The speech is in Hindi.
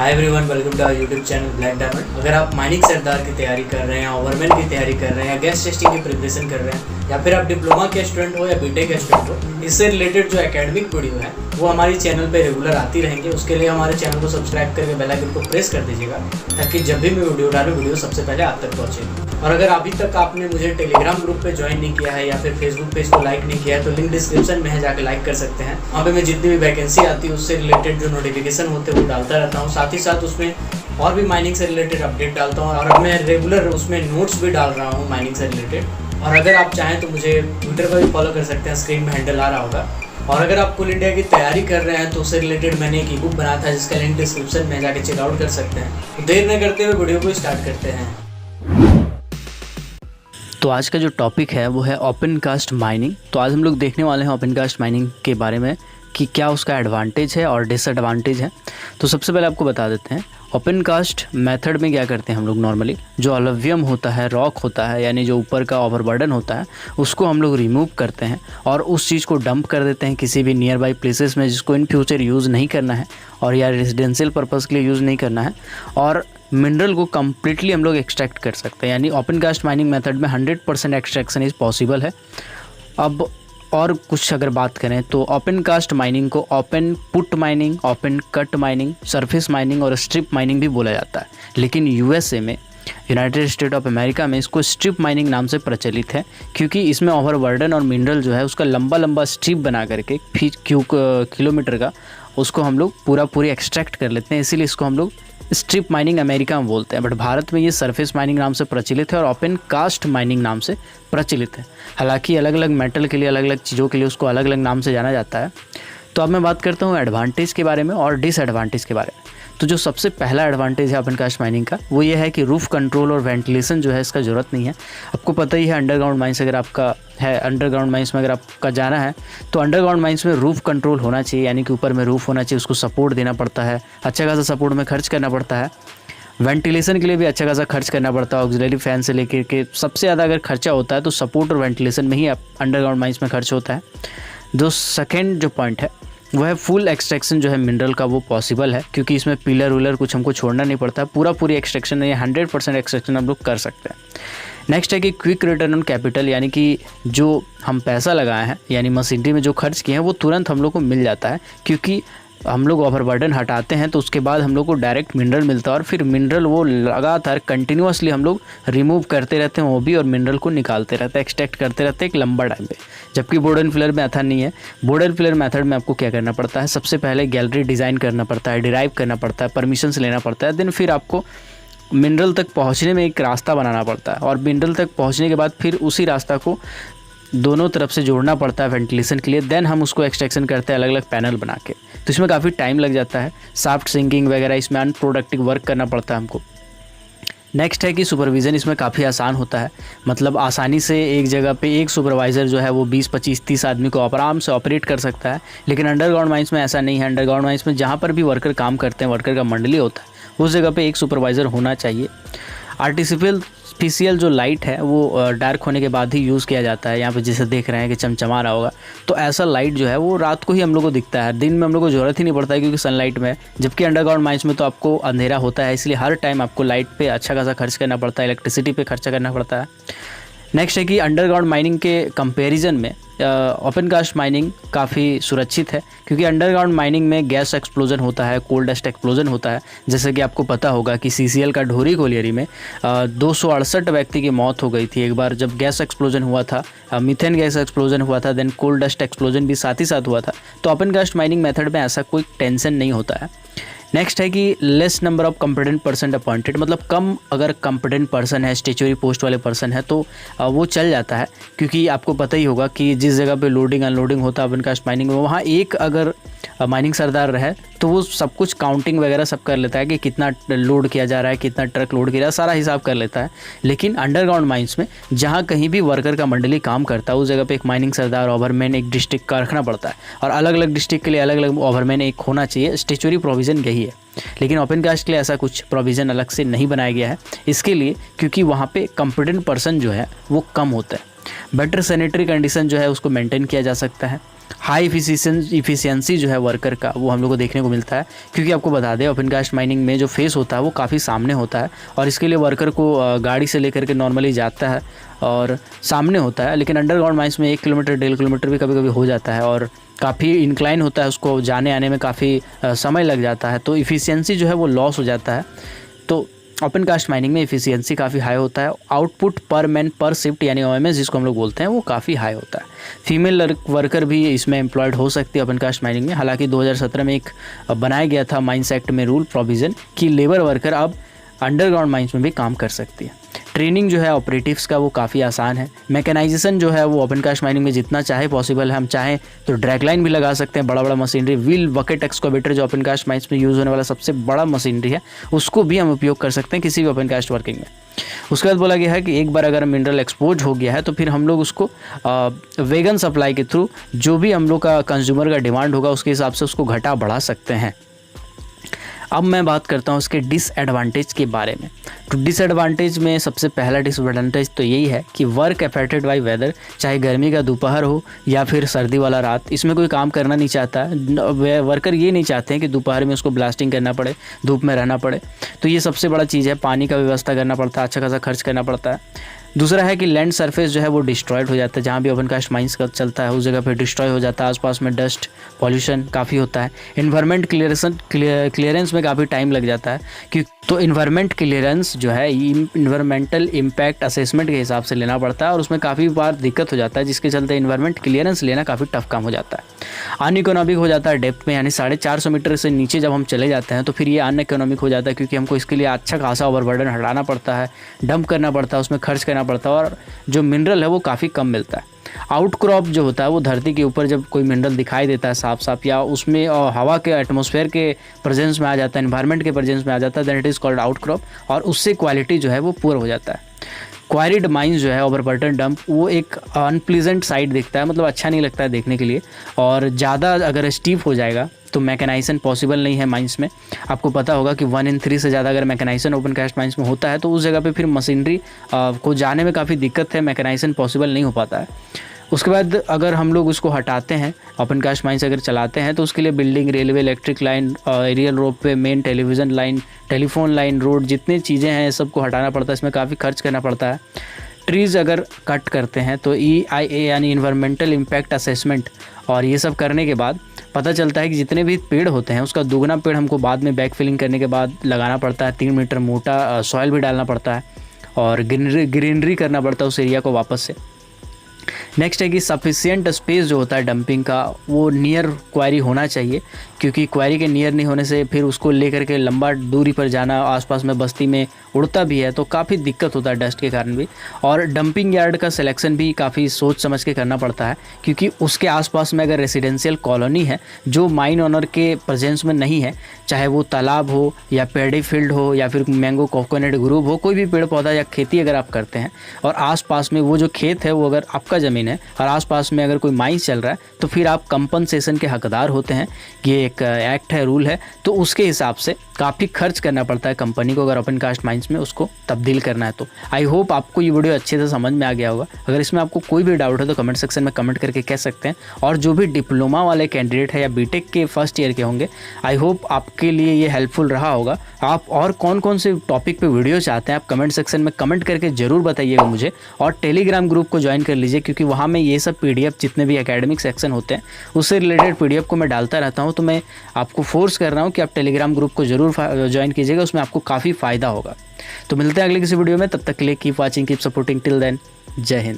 Hi everyone, welcome to our YouTube channel black diamond. अगर आप माइनिंग सरदार की तैयारी कर रहे हैं, ओवरमैन की तैयारी कर रहे हैं, या गैस टेस्टिंग की प्रिपरेशन कर रहे हैं, या फिर आप डिप्लोमा के स्टूडेंट हो या बीटेक के स्टूडेंट हो, इससे रिलेटेड जो एकेडमिक वीडियो है वो हमारी चैनल पे रेगुलर आती रहेंगे। उसके लिए हमारे चैनल को सब्सक्राइब करके बेल आइकन को प्रेस कर दीजिएगा ताकि जब भी मैं वीडियो डालूँ वीडियो सबसे पहले आप तक पहुँचे। और अगर अभी तक आपने मुझे टेलीग्राम ग्रुप पे ज्वाइन नहीं किया है या फिर फेसबुक पेज को लाइक नहीं किया है तो लिंक डिस्क्रिप्शन में है, जाकर लाइक कर सकते हैं। वहाँ पे मैं जितनी भी वैकेंसी आती है उससे रिलेटेड जो नोटिफिकेशन होते हैं वो डालता रहता हूँ। साथ ही साथ उसमें और भी माइनिंग से रिलेटेड अपडेट डालता हूँ और अब मैं रेगुलर उसमें नोट्स भी डाल रहा हूँ माइनिंग से रिलेटेड। और अगर आप चाहें तो मुझे ट्विटर पर भी फॉलो कर सकते हैं, स्क्रीन में हैंडल आ रहा होगा। और अगर आप कुल इंडिया की तैयारी कर रहे हैं तो उससे रिलेटेड मैंने एक ई बुक बनाया था जिसका लिंक डिस्क्रिप्शन में जाके चेकआउट कर सकते हैं। तो देर न करते हुए वीडियो को स्टार्ट करते हैं। तो आज का जो टॉपिक है वो है ओपन कास्ट माइनिंग। तो आज हम लोग देखने वाले हैं ओपन कास्ट माइनिंग के बारे में कि क्या उसका एडवांटेज है और डिसएडवांटेज है। तो सबसे पहले आपको बता देते हैं ओपन कास्ट मेथड में क्या करते हैं हम लोग। नॉर्मली जो अलवियम होता है, रॉक होता है, यानी जो ऊपर का ओवरबर्डन होता है उसको हम लोग रिमूव करते हैं और उस चीज़ को डंप कर देते हैं किसी भी नियर बाई प्लेसेस में जिसको इन फ्यूचर यूज़ नहीं करना है और या रेजिडेंशियल पर्पज़ के लिए यूज़ नहीं करना है। और मिनरल को कम्प्लीटली हम लोग एक्सट्रैक्ट कर सकते हैं, यानी ओपन कास्ट माइनिंग मेथड में 100% एक्सट्रैक्शन इज़ पॉसिबल है। अब और कुछ अगर बात करें तो ओपन कास्ट माइनिंग को open put mining, open cut mining, surface mining और स्ट्रिप माइनिंग भी बोला जाता है। लेकिन यूएसए में, यूनाइटेड स्टेट ऑफ अमेरिका में इसको स्ट्रिप माइनिंग नाम से प्रचलित है क्योंकि इसमें ओवरबर्डन और मिनरल जो है उसका लंबा लंबा स्ट्रिप बना करके किलोमीटर का उसको हम लोग पूरी एक्सट्रैक्ट कर लेते हैं, इसीलिए इसको हम लोग स्ट्रिप माइनिंग अमेरिका में बोलते हैं। बट भारत में ये सरफेस माइनिंग नाम से प्रचलित है और ओपन कास्ट माइनिंग नाम से प्रचलित है। हालांकि अलग अलग मेटल के लिए, अलग अलग चीज़ों के लिए उसको अलग अलग नाम से जाना जाता है। तो अब मैं बात करता हूँ एडवांटेज के बारे में और डिसएडवांटेज के बारे में। तो जो सबसे पहला एडवांटेज है ओपन कास्ट माइनिंग का वो ये है कि रूफ कंट्रोल और वेंटिलेशन जो है इसका ज़रूरत नहीं है। आपको पता ही है अंडरग्राउंड माइंस अगर आपका है, अंडरग्राउंड माइंस में अगर आपका जाना है तो अंडरग्राउंड माइंस में रूफ कंट्रोल होना चाहिए, यानी कि ऊपर में रूफ होना चाहिए, उसको सपोर्ट देना पड़ता है, अच्छा खासा सपोर्ट में खर्च करना पड़ता है। वेंटिलेशन के लिए भी अच्छा खासा खर्च करना पड़ता है, ऑक्सिलरी फैन से लेकर के सबसे ज़्यादा अगर खर्चा होता है तो सपोर्ट और वेंटिलेशन में ही अंडरग्राउंड माइंस में खर्च होता है। जो सेकेंड जो पॉइंट है वह है फुल एक्सट्रैक्शन जो है मिनरल का वो पॉसिबल है क्योंकि इसमें पिलर विलर कुछ हमको छोड़ना नहीं पड़ता, पूरी एक्सट्रैक्शन या 100% एक्सट्रैक्शन हम लोग कर सकते हैं। नेक्स्ट है कि क्विक रिटर्न ऑन कैपिटल, यानी कि जो हम पैसा लगाए हैं यानी मशीनरी में जो खर्च किए हैं वो तुरंत हम लोग को मिल जाता है क्योंकि हम लोग ओवरबर्डन हटाते हैं तो उसके बाद हम लोग को डायरेक्ट मिनरल मिलता है और फिर मिनरल वो लगातार कंटिन्यूसली हम लोग रिमूव करते रहते हैं वो भी, और मिनरल को निकालते रहते हैं, एक्सट्रैक्ट करते रहते हैं एक लंबा टाइम पे। जबकि बोर्ड एंड फिलर में ऐसा नहीं है। बोर्ड एंड फिलर मेथड में आपको क्या करना पड़ता है, सबसे पहले गैलरी डिज़ाइन करना पड़ता है, डिराइव करना पड़ता है, परमिशंस लेना पड़ता है, देन फिर आपको मिनरल तक पहुँचने में एक रास्ता बनाना पड़ता है और मिनरल तक पहुँचने के बाद फिर उसी रास्ता को दोनों तरफ से जोड़ना पड़ता है वेंटिलेशन के लिए, देन हम उसको एक्सट्रैक्शन करते हैं अलग अलग पैनल बना के। तो इसमें काफ़ी टाइम लग जाता है, सॉफ्ट सिंकिंग वगैरह इसमें अनप्रोडक्टिव वर्क करना पड़ता है हमको। नेक्स्ट है कि सुपरविज़न इसमें काफ़ी आसान होता है, मतलब आसानी से एक जगह पे एक सुपरवाइज़र जो है वो 20, 25, 30 आदमी को आराम से ऑपरेट कर सकता है। लेकिन अंडरग्राउंड माइंस में ऐसा नहीं है। अंडरग्राउंड माइंस में जहाँ पर भी वर्कर काम करते हैं, वर्कर का मंडली होता है, उस जगह पे एक सुपरवाइज़र होना चाहिए। आर्टिफिशियल जो लाइट है वो डार्क होने के बाद ही यूज़ किया जाता है। यहाँ पे जैसे देख रहे हैं कि चमचमा रहा होगा, तो ऐसा लाइट जो है वो रात को ही हम लोग को दिखता है, दिन में हम लोग को ज़रूरत ही नहीं पड़ता है क्योंकि सनलाइट में। जबकि अंडरग्राउंड माइंस में तो आपको अंधेरा होता है, इसलिए हर टाइम आपको लाइट पे अच्छा खासा खर्च करना पड़ता है, इलेक्ट्रिसिटी पे खर्चा करना पड़ता है। नेक्स्ट है कि अंडरग्राउंड माइनिंग के कंपैरिजन में ओपन कास्ट माइनिंग काफ़ी सुरक्षित है क्योंकि अंडरग्राउंड माइनिंग में गैस एक्सप्लोजन होता है, कोल डस्ट एक्सप्लोजन होता है। जैसे कि आपको पता होगा कि सीसीएल का ढोरी कोलियरी में 268 व्यक्ति की मौत हो गई थी एक बार जब गैस एक्सप्लोजन हुआ था, मीथेन गैस एक्सप्लोजन हुआ था, देन कोल डस्ट एक्सप्लोजन भी साथ ही साथ हुआ था। तो ओपन कास्ट माइनिंग मेथड में ऐसा कोई टेंशन नहीं होता है। नेक्स्ट है कि less number of competent person appointed, मतलब कम अगर कॉम्पिटेंट पर्सन है, स्टेचुरी पोस्ट वाले पर्सन है तो वो चल जाता है क्योंकि आपको पता ही होगा कि जिस जगह पे लोडिंग अनलोडिंग होता है ओपन कास्ट माइनिंग में, वहाँ एक अगर माइनिंग सरदार रहे तो वो सब कुछ काउंटिंग वगैरह सब कर लेता है कि कितना लोड किया जा रहा है, कितना ट्रक लोड किया जा रहा है, सारा हिसाब कर लेता है। लेकिन अंडरग्राउंड माइंस में जहाँ कहीं भी वर्कर का मंडली काम करता है उस जगह पे एक माइनिंग सरदार, ओवरमैन एक डिस्ट्रिक्ट का रखना पड़ता है और अलग अलग डिस्ट्रिक्ट के लिए अलग अलग ओवरमैन एक होना चाहिए। स्टेचुरी प्रोविज़न यही है। लेकिन ओपन कास्ट के लिए ऐसा कुछ प्रोविज़न अलग से नहीं बनाया गया है इसके लिए क्योंकि वहाँ पे कॉम्पिटेंट पर्सन जो है वो कम होता है। बेटर सैनिटरी कंडीशन जो है उसको मेंटेन किया जा सकता है। हाई इफिशियंसी जो है वर्कर का वो हम लोग को देखने को मिलता है, क्योंकि आपको बता दें ओपन कास्ट माइनिंग में जो फेस होता है वो काफ़ी सामने होता है और इसके लिए वर्कर को गाड़ी से लेकर के नॉर्मली जाता है और सामने होता है। लेकिन अंडरग्राउंड माइंस में 1 किलोमीटर 1.5 किलोमीटर भी कभी कभी हो जाता है और काफ़ी इंक्लाइन होता है, उसको जाने आने में काफ़ी समय लग जाता है, तो इफ़िशियंसी जो है वो लॉस हो जाता है। तो ओपन कास्ट माइनिंग में इफ़िशियंसी काफ़ी हाई होता है। आउटपुट पर मैन पर शिफ्ट यानी OMS जिसको हम लोग बोलते हैं वो काफ़ी हाई होता है। फीमेल वर्कर भी इसमें एम्प्लॉयड हो सकती है ओपन कास्ट माइनिंग में। हालांकि 2017 में एक बनाया गया था माइंस एक्ट में रूल प्रोविज़न कि लेबर वर्कर अब अंडरग्राउंड माइंस में भी काम कर सकती है। ट्रेनिंग जो है ऑपरेटिव्स का वो काफ़ी आसान है। मैकेनाइजेशन जो है वो ओपन कास्ट माइनिंग में जितना चाहे पॉसिबल है, हम चाहें तो ड्रैग लाइन भी लगा सकते हैं, बड़ा बड़ा मशीनरी, व्हील बकेट एक्सकॉवेटर जो ओपन कास्ट माइंस में यूज़ होने वाला सबसे बड़ा मशीनरी है, उसको भी हम उपयोग कर सकते हैं किसी भी ओपन कास्ट वर्किंग में। उसके बाद बोला गया है कि एक बार अगर मिनरल एक्सपोज हो गया है तो फिर हम लोग उसको वेगन सप्लाई के थ्रू जो भी हम लोग का कंज्यूमर का डिमांड होगा उसके हिसाब से उसको घटा बढ़ा सकते हैं। अब मैं बात करता हूँ उसके डिसएडवांटेज के बारे में। तो डिसएडवांटेज में सबसे पहला डिसएडवांटेज तो यही है कि वर्क अफेक्टेड बाय वेदर, चाहे गर्मी का दोपहर हो या फिर सर्दी वाला रात, इसमें कोई काम करना नहीं चाहता। वर्कर ये नहीं चाहते हैं कि दोपहर में उसको ब्लास्टिंग करना पड़े, धूप में रहना पड़े, तो ये सबसे बड़ा चीज़ है। पानी का व्यवस्था करना पड़ता है, अच्छा खासा खर्च करना पड़ता है। दूसरा है कि लैंड सरफेस जो है वो डिस्ट्रॉयड हो जाता है, जहाँ भी ओपन कास्ट माइंस का चलता है उस जगह पे डिस्ट्रॉय हो जाता है। आसपास में डस्ट पॉल्यूशन काफ़ी होता है। इन्वायरमेंट क्लियरेंस में काफ़ी टाइम लग जाता है तो इन्वायरमेंट क्लियरेंस जो है इन्वायरमेंटल इम्पैक्ट असेसमेंट के हिसाब से लेना पड़ता है और उसमें काफ़ी बार दिक्कत हो जाता है, जिसके चलते इन्वायरमेंट क्लियरेंस लेना काफ़ी टफ काम हो जाता है। अनइकोनॉमिक हो जाता है डेप्थ में, यानी 450 मीटर से नीचे जब हम चले जाते हैं तो फिर ये अनइकोनॉमिक हो जाता है, क्योंकि हमको इसके लिए अच्छा खासा ओवरबर्डन हटाना पड़ता है, डंप करना पड़ता है, उसमें खर्च करना पड़ता है और जो मिनरल है वो काफ़ी कम मिलता है। आउटक्रॉप जो होता है वो धरती के ऊपर जब कोई मिनरल दिखाई देता है साफ साफ, या उसमें हवा के एटमॉस्फेयर के प्रेजेंस में आ जाता है, एनवायरनमेंट के प्रेजेंस में आ जाता है, then it is called outcrop, और उससे क्वालिटी जो है वो पुअर हो जाता है। क्वारिड माइंस जो है ओवरबर्डन डंप वो एक अनप्लीजेंट साइट दिखता है, मतलब अच्छा नहीं लगता है देखने के लिए, और ज़्यादा अगर स्टीप हो जाएगा तो मैकेनाइजेशन पॉसिबल नहीं है माइंस में। आपको पता होगा कि 1 in 3 से ज़्यादा अगर मैकेनाइजेशन ओपन कास्ट माइंस में होता है तो उस जगह पे फिर मशीनरी को जाने में काफ़ी दिक्कत है, मैकेनाइजेशन पॉसिबल नहीं हो पाता है। उसके बाद अगर हम लोग उसको हटाते हैं, ओपन कास्ट माइंस अगर चलाते हैं, तो उसके लिए building, railway, electric line, aerial ropeway, main television line, telephone line, road, जितनी चीज़ें हैं सबको हटाना पड़ता है, इसमें काफ़ी खर्च करना पड़ता है। ट्रीज़ अगर कट करते हैं तो EIA यानी इन्वायरमेंटल इम्पैक्ट असेसमेंट, और ये सब करने के बाद पता चलता है कि जितने भी पेड़ होते हैं उसका दुगना पेड़ हमको बाद में बैक फिलिंग करने के बाद लगाना पड़ता है। 3 मीटर मोटा सॉइल भी डालना पड़ता है और ग्रीनरी करना पड़ता है उस एरिया को वापस से। नेक्स्ट है कि सफिशिएंट स्पेस जो होता है डंपिंग का वो नियर क्वारी होना चाहिए, क्योंकि क्वारी के नियर नहीं होने से फिर उसको लेकर के लंबा दूरी पर जाना, आसपास में बस्ती में उड़ता भी है तो काफ़ी दिक्कत होता है डस्ट के कारण भी। और डंपिंग यार्ड का सिलेक्शन भी काफ़ी सोच समझ के करना पड़ता है, क्योंकि उसके आसपास में अगर रेसिडेंशियल कॉलोनी है जो माइन ओनर के प्रेजेंस में नहीं है, चाहे वो तालाब हो या पेड़ी फील्ड हो या फिर मैंगो कोकोनट ग्रुप हो, कोई भी पेड़ पौधा या खेती अगर आप करते हैं और आसपास में वो जो खेत है वो अगर आपका ज़मीन है और आसपास में अगर कोई माइंस चल रहा है तो फिर आप कंपनसेशन के हकदार होते हैं। ये एक एक्ट है, रूल है, तो उसके हिसाब से काफ़ी खर्च करना पड़ता है कंपनी को अगर ओपन कास्ट माइंस में उसको तब्दील करना है। तो आई होप आपको ये वीडियो अच्छे से समझ में आ गया होगा। अगर इसमें आपको कोई भी डाउट है तो कमेंट सेक्शन में कमेंट करके कह सकते हैं। और जो भी डिप्लोमा वाले कैंडिडेट है या बीटेक के फर्स्ट ईयर के होंगे, आई होप आपके लिए ये हेल्पफुल रहा होगा। आप और कौन कौन से टॉपिक पे वीडियो चाहते हैं आप कमेंट सेक्शन में कमेंट करके ज़रूर बताइएगा मुझे। और टेलीग्राम ग्रुप को ज्वाइन कर लीजिए, क्योंकि वहाँ में ये सब PDF जितने भी एकेडमिक सेक्शन होते हैं उससे रिलेटेड PDF को मैं डालता रहता हूँ। तो मैं आपको फोर्स कर रहा हूँ कि आप टेलीग्राम ग्रुप को ज़रूर ज्वाइन कीजिएगा, उसमें आपको काफ़ी फ़ायदा होगा। तो मिलते हैं अगले किसी वीडियो में, तब तक के लिए keep watching, keep supporting, till then, जय हिंद।